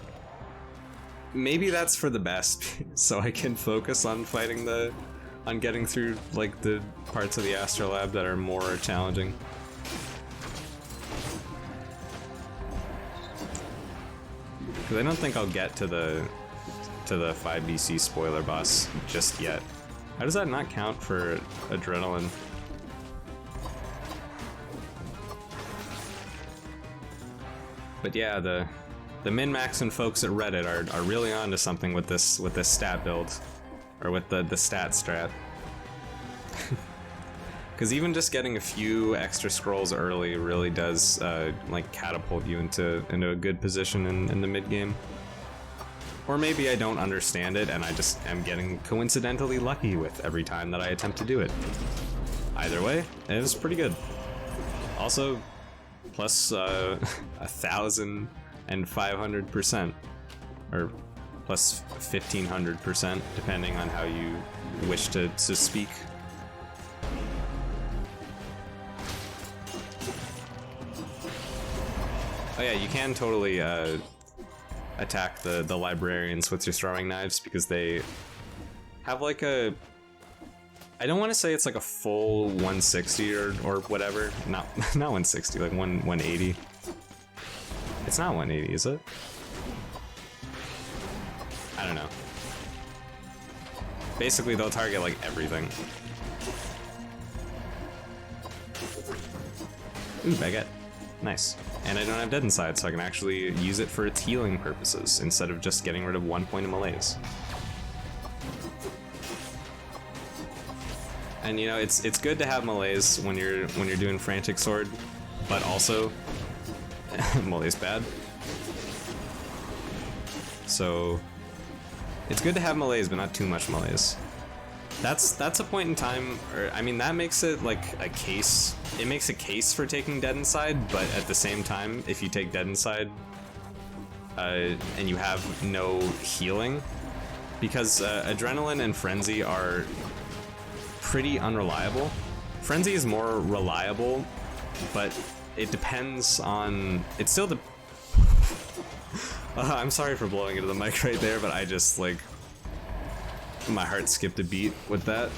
maybe that's for the best, so I can focus on on getting through like the parts of the Astrolab that are more challenging. Because I don't think I'll get to the 5BC spoiler boss just yet. How does that not count for adrenaline? But yeah, the min-max and folks at Reddit are really onto something with this stat build, or with the stat strat. Because even just getting a few extra scrolls early really does like catapult you into a good position in the mid game. Or maybe I don't understand it and I just am getting coincidentally lucky with every time that I attempt to do it. Either way, it was pretty good. Also, plus 1,500%, or plus 1,500%, depending on how you wish to speak. Oh yeah, you can totally attack the librarians with your throwing knives, because they have like a, I don't want to say it's like a full 160 or whatever, not 160, like 180. It's not 180, is it? I don't know. Basically, they'll target like everything. Ooh, baguette. Nice. And I don't have Dead Inside, so I can actually use it for its healing purposes instead of just getting rid of 1 point of malaise. And you know, it's good to have malaise when you're doing Frantic Sword, but also malaise bad. So it's good to have malaise, but not too much malaise. That's a point in time, or I mean, that makes it like a case. It makes a case for taking Dead Inside, but at the same time, if you take Dead Inside and you have no healing, because Adrenaline and Frenzy are pretty unreliable. Frenzy is more reliable, but it depends on. It's still the. I'm sorry for blowing into the mic right there, but I just like. My heart skipped a beat with that.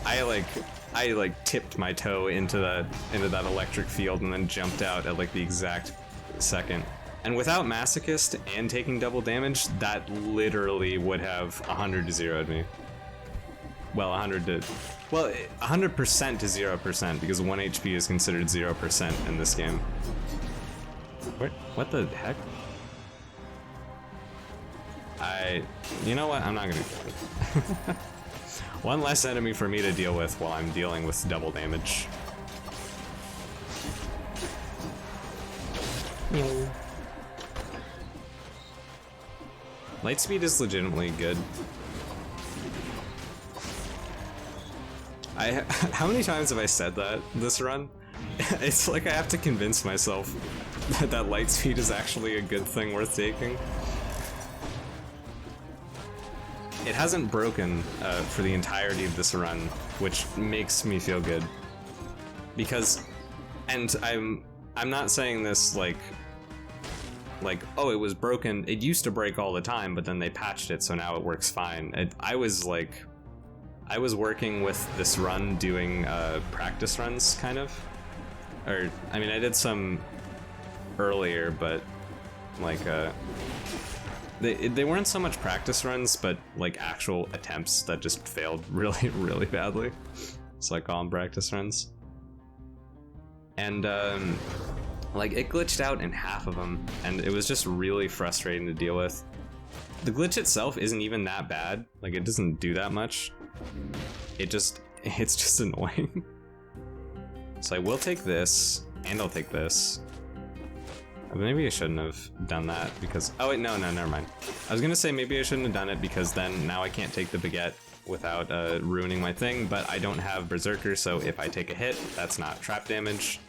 I tipped my toe into that electric field and then jumped out at like the exact second. And without Masochist and taking double damage, that literally would have 100 to 0'd me. Well, 100% to 0%, because 1 HP is considered 0% in this game. What the heck? You know what? I'm not gonna. One less enemy for me to deal with while I'm dealing with double damage. Lightspeed is legitimately good. How many times have I said that this run? It's like I have to convince myself that Lightspeed is actually a good thing worth taking. It hasn't broken for the entirety of this run, which makes me feel good. Because, and I'm not saying this like, oh, it was broken. It used to break all the time, but then they patched it, so now it works fine. I was working with this run doing practice runs, kind of. Or, I mean, I did some earlier, but like, they weren't so much practice runs, but like actual attempts that just failed really, really badly. So I call them practice runs. And, like, it glitched out in half of them, and it was just really frustrating to deal with. The glitch itself isn't even that bad. Like, it doesn't do that much. It's just annoying. So I will take this, and I'll take this. Maybe I shouldn't have done that because... Oh wait, no, never mind. I was gonna say maybe I shouldn't have done it because then now I can't take the baguette without ruining my thing, but I don't have Berserker, so if I take a hit, that's not trap damage.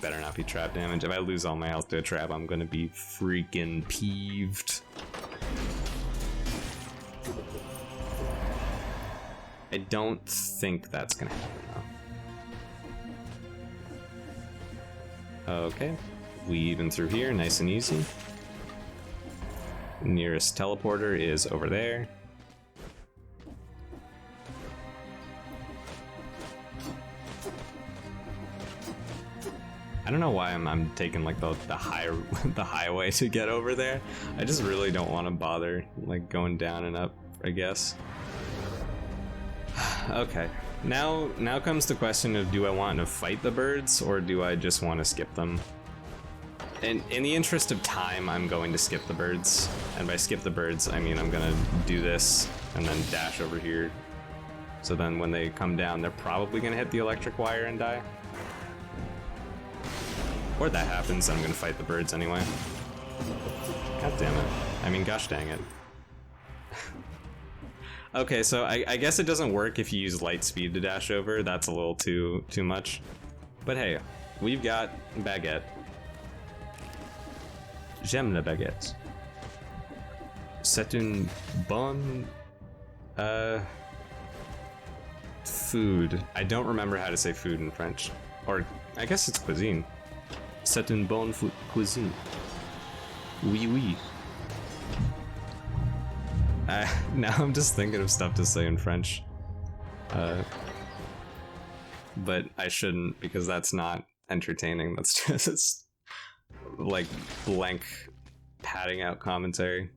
Better not be trap damage. If I lose all my health to a trap, I'm gonna be freaking peeved. I don't think that's gonna happen though. Okay, weaving through here, nice and easy. Nearest teleporter is over there. I don't know why I'm taking like the highway to get over there. I just really don't want to bother like going down and up, I guess. Okay, now comes the question of, do I want to fight the birds or do I just want to skip them? In the interest of time, I'm going to skip the birds, and by skip the birds, I mean I'm gonna do this and then dash over here. So then when they come down, they're probably gonna hit the electric wire and die. Or that happens, I'm gonna fight the birds anyway. God damn it. I mean, gosh dang it. Okay, so I guess it doesn't work if you use Lightspeed to dash over. That's a little too much. But hey, we've got baguette. J'aime la baguette. C'est une bonne... food. I don't remember how to say food in French. Or, I guess it's cuisine. C'est une bonne cuisine. Oui, oui. Now I'm just thinking of stuff to say in French. But I shouldn't, because that's not entertaining. That's just like blank padding out commentary.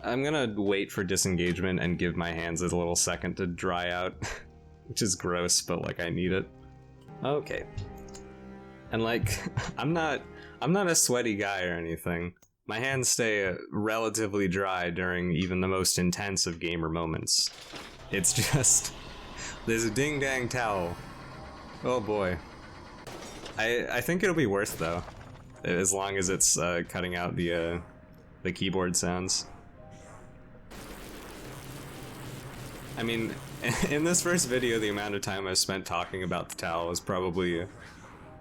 I'm gonna wait for disengagement and give my hands a little second to dry out, which is gross, but like I need it. Okay. And like, I'm not a sweaty guy or anything. My hands stay relatively dry during even the most intense of gamer moments. It's just, there's a ding-dang towel. Oh boy. I think it'll be worth though, as long as it's cutting out the keyboard sounds. I mean, in this first video, the amount of time I spent talking about the towel was probably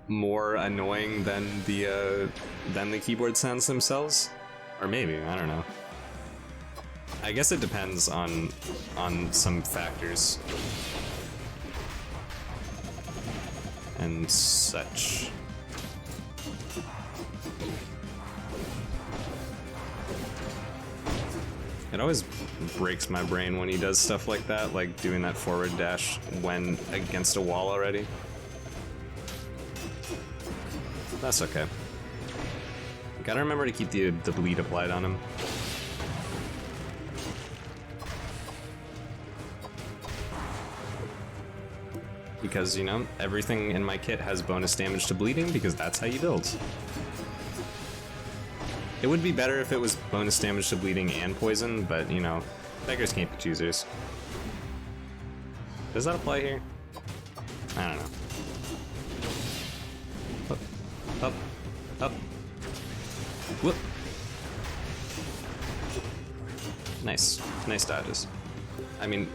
more annoying than the keyboard sounds themselves, or maybe, I don't know. I guess it depends on some factors and such. It always breaks my brain when he does stuff like that, like doing that forward dash when against a wall already. That's okay. Gotta remember to keep the bleed applied on him. Because, you know, everything in my kit has bonus damage to bleeding because that's how you build. It would be better if it was bonus damage to bleeding and poison, but, you know, beggars can't be choosers. Does that apply here? I don't know. Up, up, up. Whoop. Nice. Nice dodges. I mean,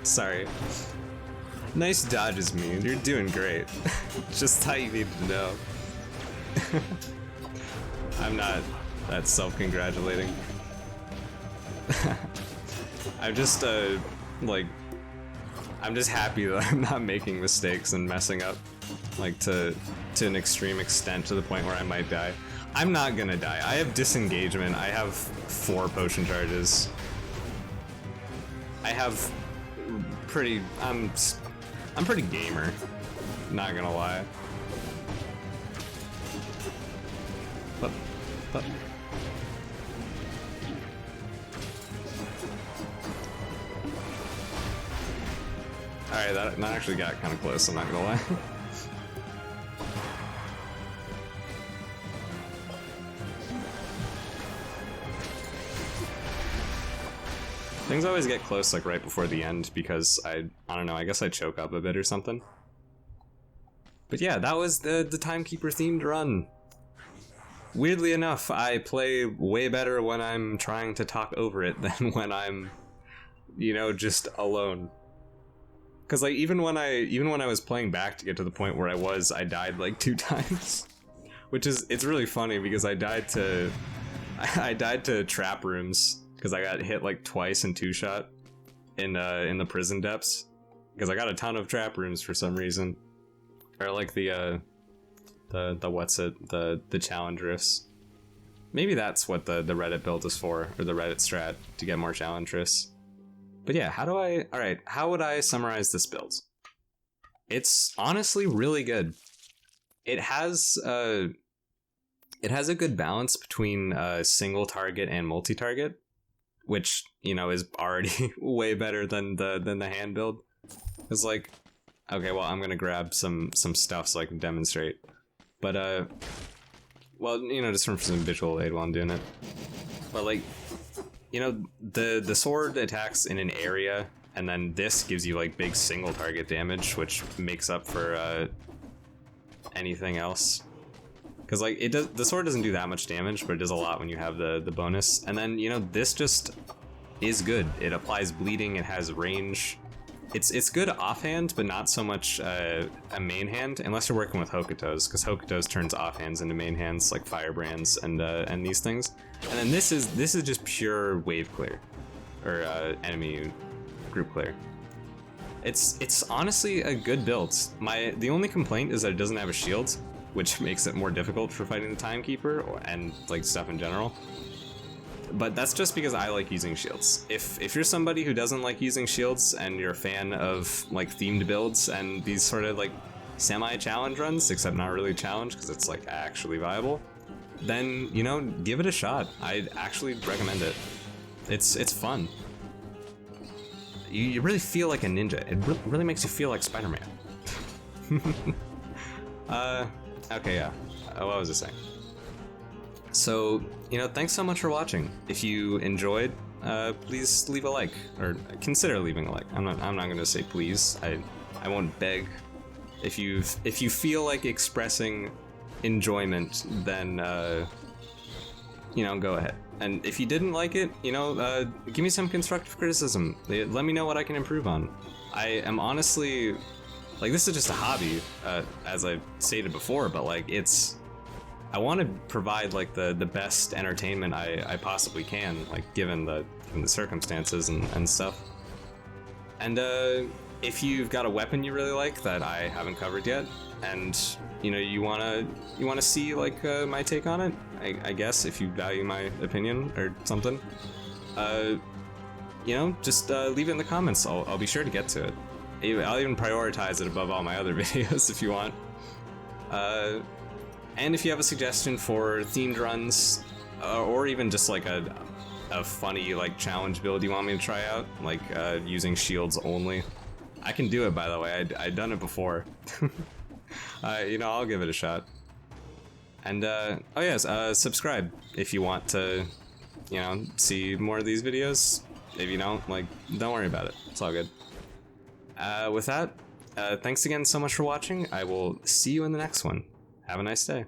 Sorry. Nice dodges, me. You're doing great. Just how you needed to know. I'm not that self-congratulating. I'm just, like, I'm just happy that I'm not making mistakes and messing up, like, to an extreme extent to the point where I might die. I'm not gonna die. I have disengagement. I have 4 potion charges. I have pretty, I'm pretty gamer, not gonna lie. But. Alright, that actually got kind of close, I'm not gonna lie. Things always get close like right before the end because I don't know, I guess I choke up a bit or something. But yeah, that was the Timekeeper themed run. Weirdly enough, I play way better when I'm trying to talk over it than when I'm, you know, just alone. Cause like even when I was playing back to get to the point where I died like 2 times. Which is, it's really funny because I died to trap rooms. Because I got hit like twice in 2-shot in the prison depths. Because I got a ton of trap rooms for some reason. Or like the what's it, the challenge rifts. Maybe that's what the Reddit build is for, or the Reddit strat, to get more challenge rifts. But yeah, how would I summarize this build? It's honestly really good. It has a good balance between single target and multi-target. Which, you know, is already way better than the hand build. It's like, okay, well, I'm gonna grab some stuff so I can demonstrate. But well, you know, just from some visual aid while I'm doing it. But like, you know, the sword attacks in an area, and then this gives you like big single target damage, which makes up for anything else. Because like the sword doesn't do that much damage, but it does a lot when you have the bonus. And then, you know, this just is good. It applies bleeding, it has range. It's good offhand, but not so much a main hand, unless you're working with Hokutos, because Hokutos turns offhands into main hands, like Firebrands and these things. And then this is just pure wave clear, or enemy group clear. It's honestly a good build. The only complaint is that it doesn't have a shield, which makes it more difficult for fighting the Timekeeper and like stuff in general. But that's just because I like using shields. If you're somebody who doesn't like using shields and you're a fan of like themed builds and these sort of like semi-challenge runs, except not really challenge because it's like actually viable, then, you know, give it a shot. I'd actually recommend it. It's fun. You really feel like a ninja. It really makes you feel like Spider-Man. Okay, yeah. What was I saying? So, you know, thanks so much for watching. If you enjoyed, please leave a like, or consider leaving a like. I'm not gonna say please. I won't beg. If you feel like expressing enjoyment, then you know, go ahead. And if you didn't like it, you know, give me some constructive criticism. Let me know what I can improve on. I am honestly, like, this is just a hobby, as I stated before, but like, I want to provide like the best entertainment I possibly can, like given the circumstances and stuff. And if you've got a weapon you really like that I haven't covered yet, and you know you wanna see like my take on it, I guess, if you value my opinion or something, you know, just leave it in the comments. I'll be sure to get to it. I'll even prioritize it above all my other videos if you want. And if you have a suggestion for themed runs, or even just like a funny like challenge build you want me to try out, like using shields only, I can do it, by the way. I'd done it before. You know, I'll give it a shot. And oh yes, subscribe if you want to, you know, see more of these videos. If you don't, like, don't worry about it. It's all good. With that, thanks again so much for watching. I will see you in the next one. Have a nice day.